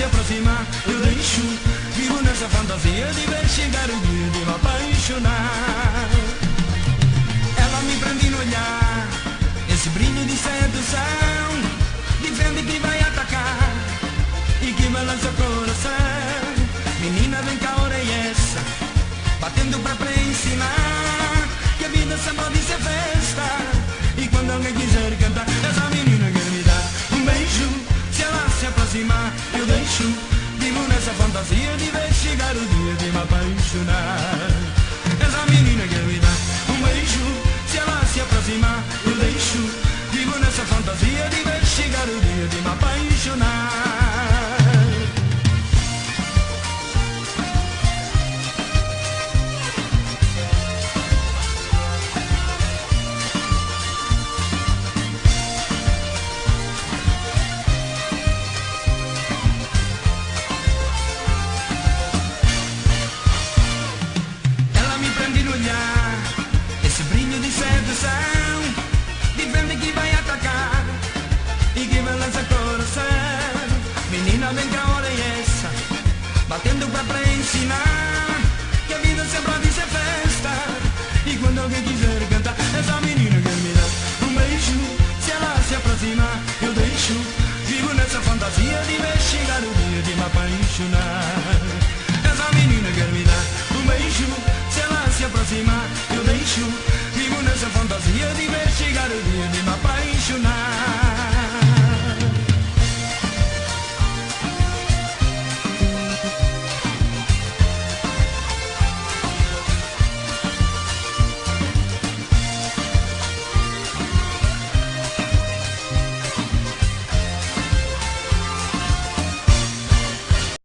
se aproximar, eu deixo. Vivo nessa fantasia de ver chegar o dia de me apaixonar. Ela me prende no olhar, esse brilho de sedução, dizendo que vai atacar e que balança o coração. Menina, vem cá, hora é essa, batendo pra ensinar que a vida só pode ser festa. E quando alguém quiser cantar, essa menina quer me dar um beijo. Se ela se aproximar, eu deixo. Vivo nessa fantasia de ver chegar o dia de me apaixonar. Essa menina quer me dar um beijo. Se ela se aproximar, eu deixo. Vivo nessa fantasia de ver chegar o dia de me apaixonar.